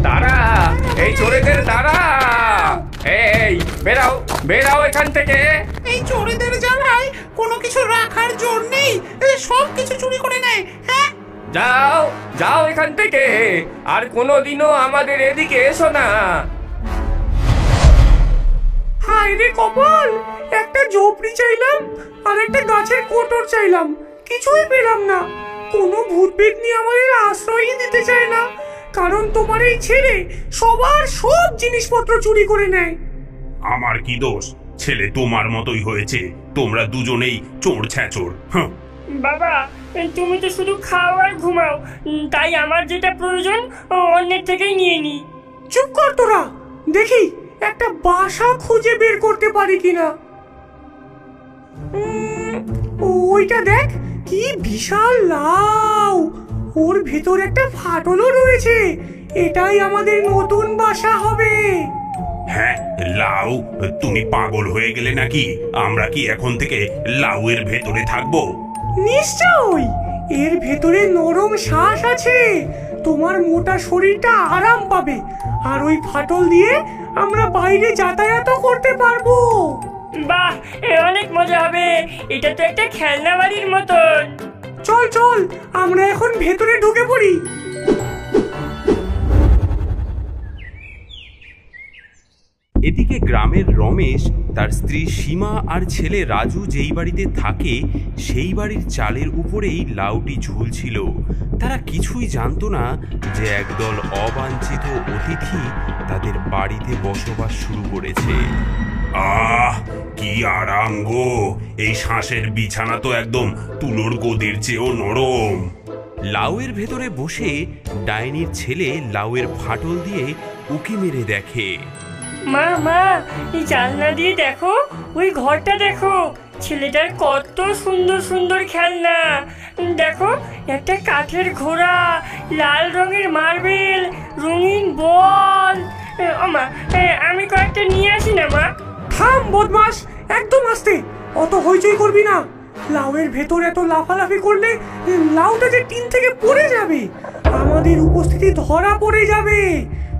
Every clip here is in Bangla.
দাঁড়া, এই চোরেদের দাঁড়া। এই বেরাও, বেরাও এখান থেকে। এই চোরেদের জ্বালায় কোনো কিছু রাখার জোর নেই, সব কিছু চুরি করে নেয়। হ্যাঁ, যাও যাও এখান থেকে, আর কোনোদিনও আমাদের এদিকে এসো না। হায় রে কপাল, একটা ঝোপড়ি চাইলাম আর একটা গাছের কোটর চাইলাম, কিছুই পেলাম না। কোনো ভূত পেতনি আমাদের আশ্রয়ই দিতে চায় না, কারণ তোমার এই ছেলে সবার সব জিনিসপত্র চুরি করে নেয়। আমার কি দোষ? ছেলে তোমার মতোই হয়েছে, তোমরা দুজনেই চোর ছ্যাচোর। বাবা, তুমি তো শুধু খাও আর ঘুমাও, তাই আমার যেটা প্রয়োজন অন্যের থেকেই নিয়ে নি। চুপ কর তোরা, দেখি একটা বাসা খুঁজে বের করতে পারি কিনা। ওইটা দেখ, কি বিশাল লাউ, ওর ভেতর একটা ফাটলও রয়েছে। এটাই আমাদের নতুন বাসা হবে। হ্যাঁ, লাউ? তুমি পাগল হয়ে গেলে নাকি? আমরা কি এখন থেকে লাউয়ের ভেতরে থাকবো? নিশ্চয়ই, এর ভেতরে নরম শ্বাস আছে, তোমার মোটা শরীরটা আরাম পাবে, আর ওই ফাটল দিয়ে আমরা বাইরে যাতায়াত করতে পারবো। বাহ, অনেক মজা হবে, এটা তো একটা খেলনা বাড়ির মতন। চল চল, আমরা এখন ভেতরে ঢুকে পড়ি। এদিকে গ্রামের রমেশ, তার স্ত্রী সীমা আর ছেলে রাজু যেই বাড়িতে থাকে সেই বাড়ির চালের উপরেই লাউটি ঝুলছিল। তারা কিছুই জানতো না যে একদল অবাঞ্ছিত অতিথি তাদের বাড়িতে বসবাস শুরু করেছে। আহ, কি আরাম গো! এই শ্বাসের বিছানা তো একদম তুলোর গদির চেয়েও নরম। লাউয়ের ভেতরে বসে ডাইনির ছেলে লাউয়ের ফাটল দিয়ে উকি মেরে দেখে। মা মা, এই জানলা দিয়ে দেখো, ওই ঘরটা দেখো, ছেলেটার কত সুন্দর সুন্দর খেলনা। দেখো, একটা কাঠের ঘোড়া, লাল রঙের মার্বেল, রঙিন বল। মা, আমি কয়েকটা নিয়ে আসি না মা? থাম বদমাস, একদম আস্তে, অত হইচই করবি না। লাউয়ের ভেতর এত লাফালাফি করলে লাউটা যে টিন থেকে পড়ে যাবে, আমাদের উপস্থিতি ধরা পড়ে যাবে।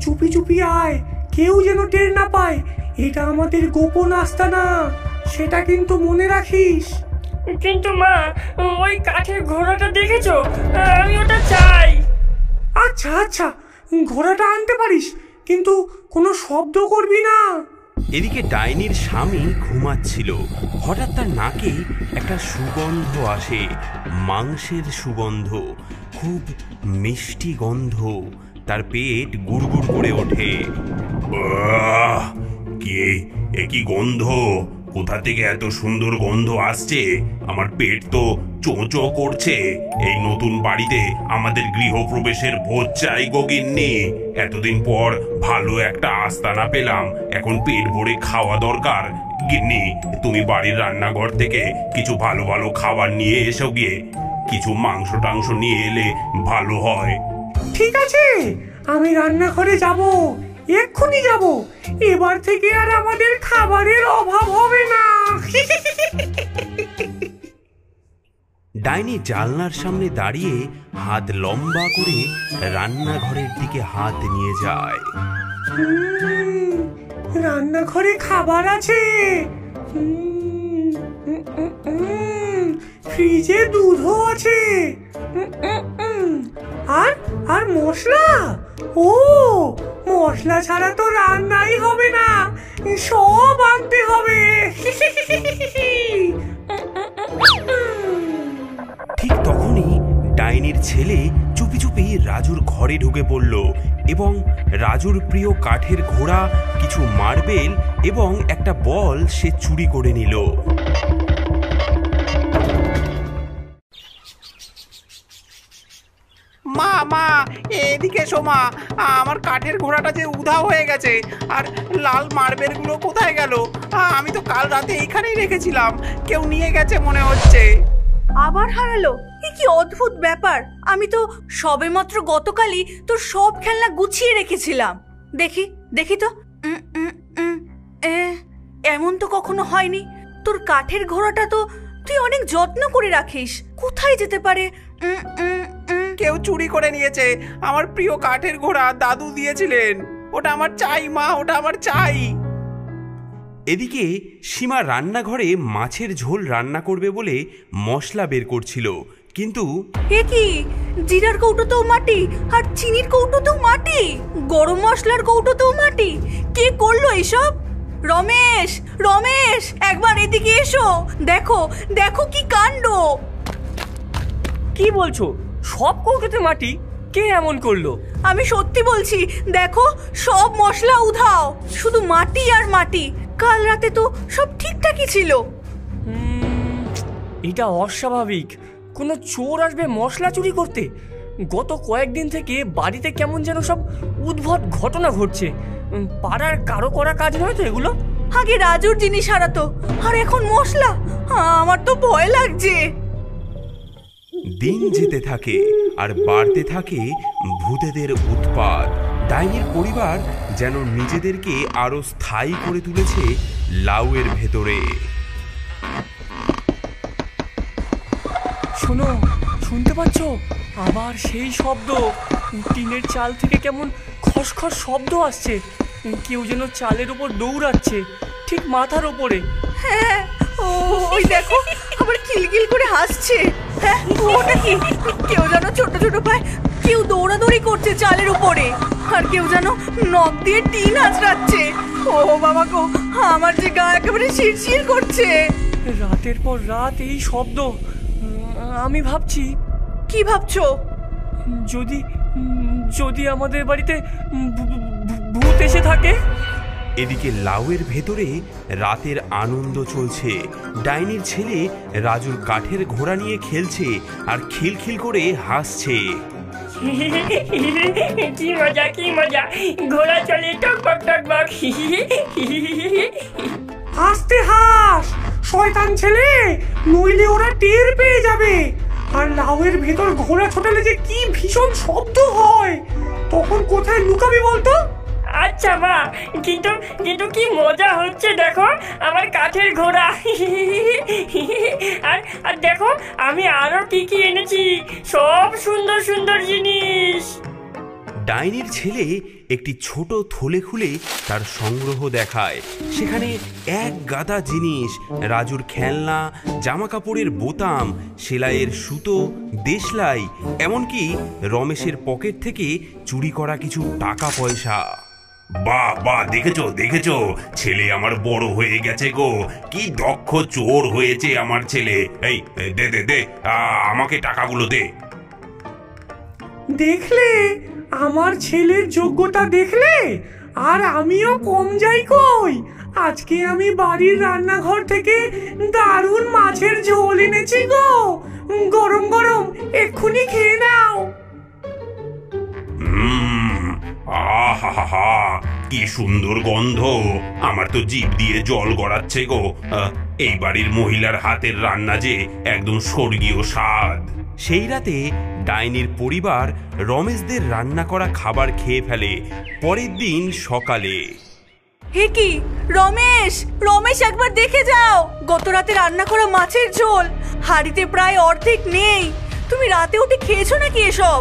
চুপি চুপি আয়, কেউ যেন টের না পায়। এটা আমাদের গোপন আস্তানা, সেটা কিন্তু মনে রাখিস। কিন্তু মা, ওই কাঠের ঘোড়াটা দেখেছো? আমি ওটা চাই। আচ্ছা আচ্ছা, ঘোড়াটা আনতে পারিস, কিন্তু কোনো শব্দ করবি না। এদিকে ডাইনির স্বামী ঘুমাচ্ছিল। হঠাৎ তার নাকে একটা সুগন্ধ আসে, মাংসের সুগন্ধ, খুব মিষ্টি গন্ধ। তার পেট গুড়গুড় করে ওঠে। কি গন্ধ! কোথা থেকে এত সুন্দর গন্ধ আসছে? আমার পেট তো চোঁচো করছে। এই নতুন বাড়িতে আমাদের গৃহপ্রবেশের ভোজ চাই গো গিন্নি। এতদিন পর ভালো একটা আস্তানা পেলাম, এখন পেট ভরে খাওয়া দরকার। গিন্নি, তুমি বাড়ির রান্নাঘর থেকে কিছু ভালো ভালো খাবার নিয়ে এসো গিয়ে। কিছু মাংস টাংস নিয়ে এলে ভালো হয়। ঠিক আছে, আমি রান্নাঘরে যাব, এক্ষুনি যাব। এবার থেকে আর আমাদের খাবারের অভাব হবে না। ডাইনি জানলার সামনে দাঁড়িয়ে হাত লম্বা করে রান্নাঘরের দিকে হাত নিয়ে যায়। রান্নাঘরে খাবার আছে, ফ্রিজে দুধও আছে, আর আর মশলা, ও মশলা ছাড়া তো রান্নাই হবে না, সব আনতে হবে। ঠিক তখনই ডাইনির ছেলে চুপি চুপি রাজুর ঘরে ঢুকে পড়ল এবং রাজুর প্রিয় কাঠের ঘোড়া, কিছু মার্বেল এবং একটা বল সে চুরি করে নিল। মা মা, এদিকে এসো মা, আমার কাঠের ঘোড়াটা যে উধাও হয়ে গেছে, আর লাল মার্বেলগুলো কোথায় গেল? আমি তো কাল রাতে এইখানেই রেখেছিলাম, কেউ নিয়ে গেছে মনে হচ্ছে। আবার হারালো? কি অদ্ভুত ব্যাপার! আমি তো সবেমাত্র গতকালই তোর সব খেলনা গুছিয়ে রেখেছিলাম। দেখি দেখি তো, এমন তো কখনো হয়নি। তোর কাঠের ঘোড়াটা তো তুই অনেক যত্ন করে রাখিস, কোথায় যেতে পারে? কেউ চুরি করে নিয়েছে আমার প্রিয় কাঠের ঘোড়া। দাদু দিয়েছিলেন, ওটা আমার চাই মা, ওটা আমার চাই। এদিকে সীমা রান্নাঘরে মাছের ঝোল রান্না করবে বলে মশলা বের করছিল, কিন্তু এ কি, জিরার কৌটোতেও মাটি আর চিনির কৌটোতেও মাটি, গরম মশলার কৌটোতেও মাটি। কে করলো এসব? রমেশ, রমেশ, একবার এদিকে এসো। দেখো দেখো কি কাণ্ড। কি বলছো? সব কৌটোতে মাটি? কে এমন করলো? আমি সত্যি বলছি, দেখো সব মশলা উধাও, শুধু মাটি আর মাটি। কাল রাতে তো সব ঠিকঠাকই ছিল। এটা অস্বাভাবিক। কোনো চোর আসবে মশলা চুরি করতে? গত কয়েকদিন থেকে বাড়িতে কেমন যেন সব উদ্ভট ঘটনা ঘটছে। পাড়ার কারো করা কাজ নয় তো এগুলো? আগে রাজুর জিনিস হারাতো, আর এখন মশলা। আমার তো ভয় লাগছে। দিন যেতে থাকে আর বাড়তে থাকে ভূতেদের উৎপাত। ডাইনির পরিবার যেন নিজেদেরকে আরো স্থায়ী করে তুলেছে লাউয়ের ভেতরে। শোনো, শুনতে পাচ্ছ? আবার সেই শব্দ। টিনের চাল থেকে কেমন খসখস শব্দ আসছে। কেউ যেন চালের উপর দৌড়াচ্ছে, ঠিক মাথার ওপরে। হ্যাঁ, ওই দেখো আবার কিলকিল করে হাসছে। হ্যাঁ, ওটা কি? কেউ যেন ছোট ছোট পায়ে কেউ দৌড়াদৌড়ি করছে চালের উপরে, আর কেউ যেন নখ দিয়ে টিন আঁচড়াচ্ছে। ও বাবা গো, আমার যে গা একেবারে শিরশির করছে। রাতের পর রাত এই শব্দ। আমি ভাবছি। কি ভাবছো? যদি যদি আমাদের বাড়িতে ভূত এসে থাকে। এদিকে লাউয়ের ভেতরে রাতের আনন্দ চলছে। ডাইনির ছেলে রাজুর কাঠের ঘোড়া নিয়ে খেলছে আর খিলখিল করে হাসছে। কি মজা, কি মজা! ঘোড়া চলে টকবক টকবক। আস্তে হাস শয়তান ছেলে, নইলে ওরা টের পেয়ে যাবে। আর লাউয়ের ভেতর ঘোড়া ছোটালে যে কি ভীষণ শব্দ হয়, তখন কোথায় লুকাবি বলতো? আচ্ছা মা, কিন্তু কিন্তু কি মজা হচ্ছে দেখো, আমার কাঠের ঘোড়া। আর দেখো আমি আরো কি কি এনেছি, সব সুন্দর সুন্দর জিনিস। ডাইনির ছেলে একটি ছোট থলে খুলে তার সংগ্রহ দেখায়। সেখানে এক গাদা জিনিস, রাজুর খেলনা, জামা কাপড়ের বোতাম, সেলাইয়ের সুতো, দেশলাই, এমনকি রমেশের পকেট থেকে চুরি করা কিছু টাকা পয়সা। বাহ বাহ, দেখেছো দেখেছো, ছেলে আমার বড় হয়ে গেছে গো। কি দক্ষ চোর হয়েছে আমার ছেলে। এই দে দে দে, আমাকে টাকাগুলো দে। দেখলে আমার ছেলের যোগ্যতা, দেখলে? আর আমিও কম যাই কই। আজকে আমি বাড়ির রান্নাঘর থেকে দারুণ মাছের ঝোল এনেছি গো, গরম গরম, এক্ষুনি খেয়ে নাও। আহা, কি সুন্দর গন্ধ! আমার তো জিভ দিয়ে জল গড়াচ্ছে গো। এই বাড়ির মহিলার হাতের রান্না যে একদম স্বর্গীয় স্বাদ। সেই রাতে ডাইনির পরিবার রমেশদের রান্না করা খাবার খেয়ে ফেলে। পরের দিন সকালে, হে কি রমেশ, রমেশ একবার দেখে যাও, গত রাতে রান্না করা মাছের ঝোল হাঁড়িতে প্রায় অর্ধেক নেই। তুমি রাতে উঠে খেয়েছো নাকি এসব?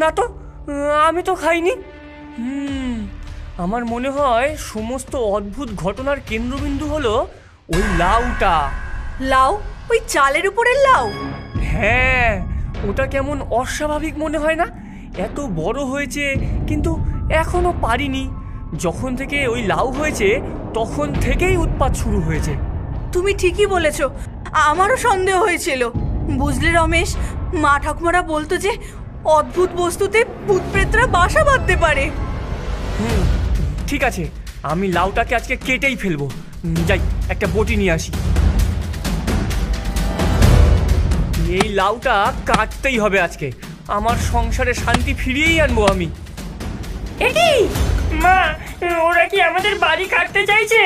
না তো, আমি তো খাইনি। আমার মনে হয় সমস্ত অদ্ভুত ঘটনার কেন্দ্রবিন্দু হলো ওই লাউটা। লাউ? ওই চালের উপরের লাউ? হ্যাঁ, ওটা কেমন অস্বাভাবিক মনে হয় না? এত বড় হয়েছে কিন্তু এখনো পারিনি। যখন থেকে ওই লাউ হয়েছে তখন থেকেই উৎপাত শুরু হয়েছে। তুমি ঠিকই বলেছ, আমারও সন্দেহ হয়েছিল। বুঝলে রমেশ, মা ঠাকুমারা বলতো যে অদ্ভুত বস্তুতে ভূত প্রেতরা বাসা বাঁধতে পারে। ঠিক আছে, আমি লাউটাকে আজকে কেটেই ফেলবো। যাই, একটা বটি নিয়ে আসি। এই লাউটা কাটতেই হবে আজকে। আমার সংসারে শান্তি ফিরিয়েই আনবো আমি। একি মা, ওরা কি আমাদের বাড়ি কাটতে চাইছে?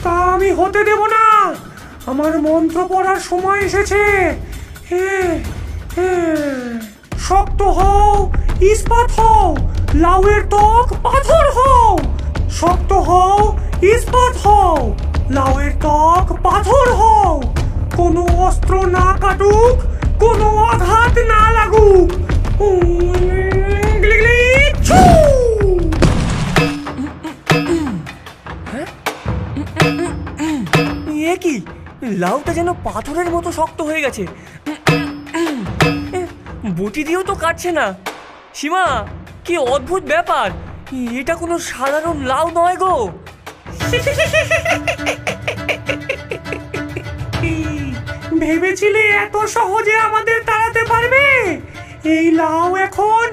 তা আমি হতে দেব না। আমার মন্ত্র পড়ার সময় এসেছে। শক্ত হও, ইস্পাত হও, লাউয়ের ত্বক পাথর হও। শক্ত হও, ইস্পাত হও, লাউয়ের ত্বক পাথর হও। কোনো অস্ত্র না কাটুক, কোনো আঘাত না লাগুক, গিলি গিলি ছু! এ কি, লাউটা যেন পাথরের মতো শক্ত হয়ে গেছে। বটি দিয়েও তো কাটছে না। সীমা, কি অদ্ভুত ব্যাপার! এটা কোনো সাধারণ লাউ নয় গো। ভেবেছিলে এত সহজে আমাদের তাড়াতে পারবে? এই লাউ এখন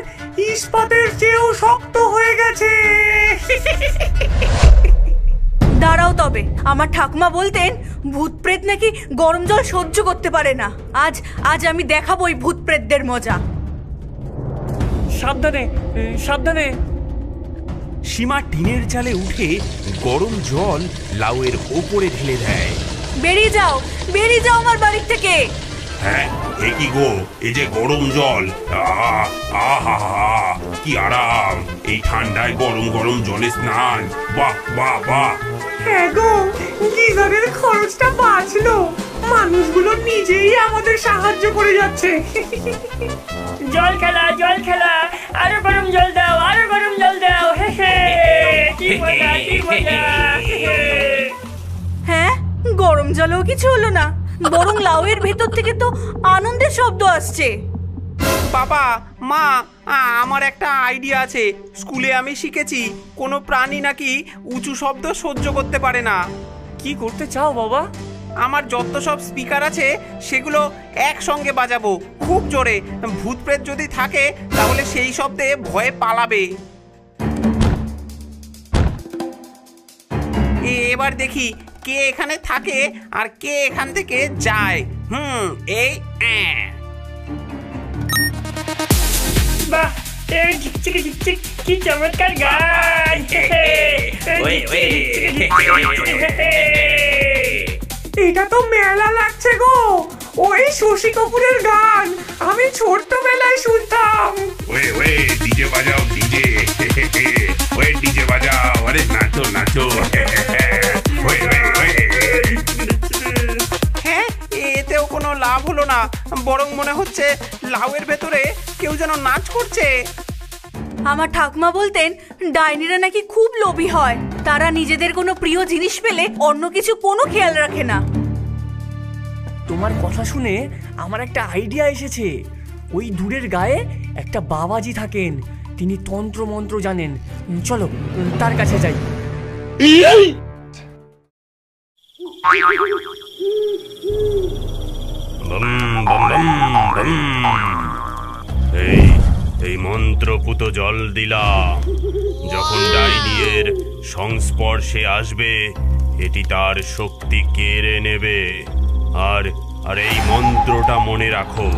ইস্পাতের চেয়েও শক্ত হয়ে গেছে। দাঁড়াও তবে, আমার ঠাকুমা বলতেন ভূত প্রেত নাকি গরম জল সহ্য করতে পারে না। আজ আমি দেখাবো ওই ভূত প্রেতদের মজা। সাবধানে, সাবধানে। সীমা টিনের চালে উঠে গরম জল লাউয়ের ওপরে ঢেলে দেয়। বেরিয়ে যাও আমার বাড়ির থেকে। হ্যাঁ, এ কি গো, এই যে গরম জল, আহা কি আরাম! এই ঠান্ডায় গরম গরম জলে স্নান, বাহ বাহ বাহ! হ্যাঁ গো, গিজারের খরচটা বাঁচলো। মানুষগুলো নিজেই আমাদের সাহায্য করে যাচ্ছে। জল খেলা, আরো গরম জল দাও, আরো গরম জল দাও। হে হে, কি মজা, কি মজা। হ্যাঁ, গরম জলেও কিছু হলো না, বরং লাউয়ের ভেতর থেকে তো আনন্দের শব্দ আসছে। বাবা, মা, আমার একটা আইডিয়া আছে। স্কুলে আমি শিখেছি কোনো প্রাণী নাকি উঁচু শব্দ সহ্য করতে পারে না। কি করতে চাও বাবা? আমার যত সব স্পিকার আছে সেগুলো একসঙ্গে বাজাবো খুব জোরে। ভূত প্রেত যদি থাকে তাহলে সেই শব্দে ভয়ে পালাবে। এবার দেখি কে এখানে থাকে আর কে এখান থেকে যায়। এই বাহ, এই ঝিকঝিক ঝিকঝিক, কি চমৎকার গান। এটা তো মেলা লাগছে গো, ওই শশী কাপুরের গান আমি ছোট্টবেলায় শুনতাম। ওয়ে ডিজে বাজাও, ডিজে ওয়ে ডিজে বাজাও, আরে নাচো নাচো। হ্যাঁ, এতেও কোনো লাভ হলো না, বরং মনে হচ্ছে লাউয়ের ভেতরে কেউ যেন নাচ করছে। আমার ঠাকুমা বলতেন ডাইনিরা নাকি খুব লোভী হয়। তারা নিজেদের কোনো প্রিয় জিনিস পেলে অন্য কিছু কোনো খেয়াল রাখে না। তোমার কথা শুনে আমার একটা আইডিয়া এসেছে। ওই দূরের গায়ে একটা বাবাজি থাকেন, তিনি তন্ত্র মন্ত্র জানেন। চলো তার কাছে যাই। এই মন্ত্রপুত জল দিলাম, যখন ডাইনিয়ের সংস্পর্শে আসবে এটি তার শক্তি কেড়ে নেবে। আর এই মন্ত্রটা মনে রাখো।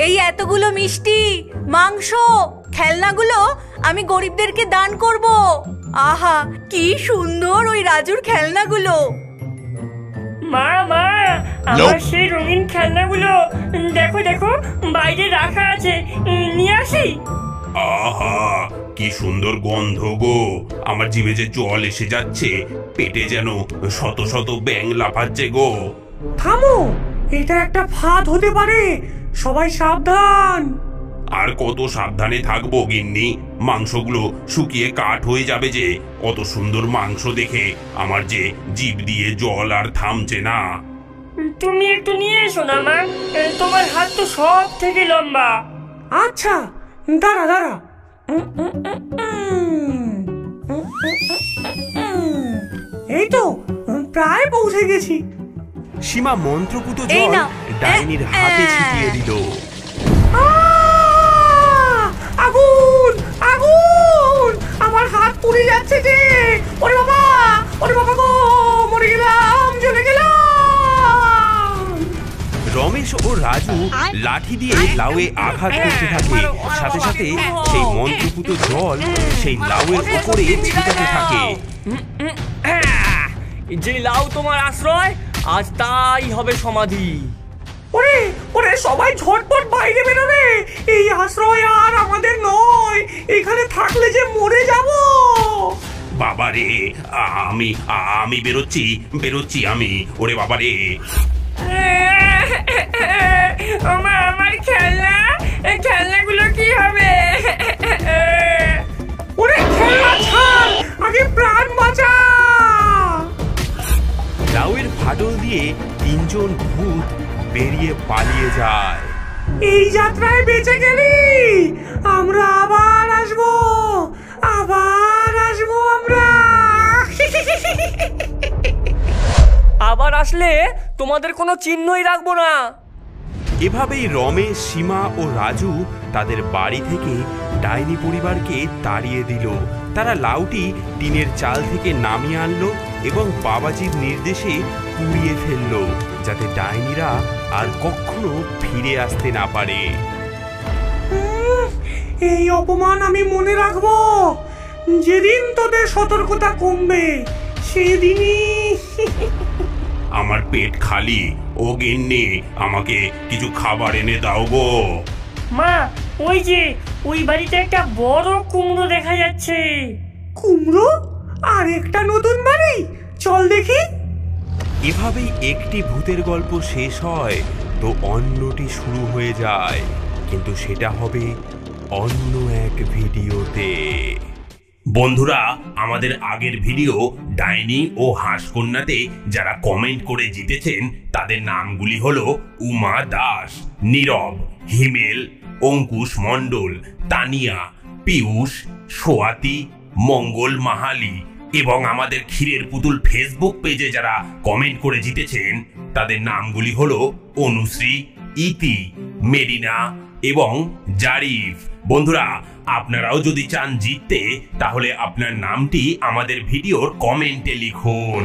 এই এতগুলো মিষ্টি, মাংস, খেলনাগুলো আমি গরিবদেরকে দান করব। আহা, কি সুন্দর ওই রাজুর খেলনাগুলো। মা, আমার সেই রঙিন খেলনাগুলো দেখো দেখো, বাইরে রাখা আছে, নিয়ে আসি। আহা, কি সুন্দর গন্ধ গো! আমার জিভে যে জল এসে যাচ্ছে, পেটে যেন শত শত ব্যাঙ লাফাচ্ছে গো। থামো, এটা একটা ফাঁদ হতে পারে, সবাই সাবধান। আর কত সাবধানে থাকবো গিন্নি, মাংসগুলো শুকিয়ে কাঠ হয়ে যাবে যে। কত সুন্দর মাংস দেখে আমার যে জিভ দিয়ে জল আর থামছে না। তুমি একটু নিয়ে এসো না মা, তোমার হাত তো সব থেকে লম্বা। আচ্ছা, দাঁড়া। এই তো প্রায় পৌঁছে গেছি। সীমা মন্ত্রপুত এই জল নাও। ডাইনির হাতে ছিটিয়ে দিল। আগুন, আগুন! আমার হাত পুড়ে যাচ্ছে যে। ওরে বাবা গো, মরে গেলাম, জ্বলে গেলাম। রমেশ ও রাজু লাঠি দিয়ে লাউয়ে আঘাত করতে থাকে, সাথে সাথে সেই মন্ত্রপুত জল সেই লাউয়ের উপরে ছিটাতে থাকে। যে লাউ তোমার আশ্রয়, আজ তাই হবে সমাধি। ওরে সবাই ঝটপট বাইরে বেরো রে, এই আশ্রয় আর আমাদের নয়, এখানে থাকলে যে মরে যাব। বাবা রে, আমি বেরোচ্ছি আমি। ওরে বাবা রে। ওমা, আমার খেলনা, এই খেলনাগুলো কি হবে? ওরে খেলনা ছাড়, আগে প্রাণ বাঁচা। লাউয়ের ফাটল দিয়ে তিনজন ভূত বেরিয়ে পালিয়ে যায়। এই যাত্রায় বেঁচে গেলি, আমরা আবার আসবো আমরা। আবার আসলে তোমাদের কোনো চিহ্নই রাখবো না। এভাবেই রমেশ, সীমা ও রাজু তাদের বাড়ি থেকে ডাইনি পরিবারকে তাড়িয়ে দিল। তারা লাউটি টিনের চাল থেকে নামিয়ে আনলো এবং বাবাজির নির্দেশে পুড়িয়ে ফেললো, যাতে ডাইনিরা আর কখনো ফিরে আসতে না পারে। এই অপমান আমি মনে রাখবো। যেদিন তোদের সতর্কতা কমবে সেদিনই। আমার পেট খালি। ও গিন্নি, আমাকে কিছু খাবার এনে দাও গো। মা, ওই যে ওই বাড়িতে একটা বড় কুমড়ো দেখা যাচ্ছে। কুমড়ো? আর একটা নতুন বাড়ি, চল দেখি। এভাবেই একটি ভূতের গল্প শেষ হয় তো অন্যটি শুরু হয়ে যায়, কিন্তু সেটা হবে অন্য এক ভিডিওতে। বন্ধুরা, আমাদের আগের ভিডিও ডাইনি ও হাঁসকন্যাতে যারা কমেন্ট করে জিতেছেন তাদের নামগুলি হলো উমা দাস, নীরব, হিমেল, অঙ্কুশ মণ্ডল, তানিয়া, পীয়ূষ, সোয়াতি, মঙ্গল মাহালি। এবং আমাদের ক্ষীরের পুতুল ফেসবুক পেজে যারা কমেন্ট করে জিতেছেন তাদের নামগুলি হলো অনুশ্রী, ইতি, মেরিনা এবং জারিফ। বন্ধুরা, আপনারাও যদি চান জিততে, তাহলে আপনার নামটি আমাদের ভিডিওর কমেন্টে লিখুন।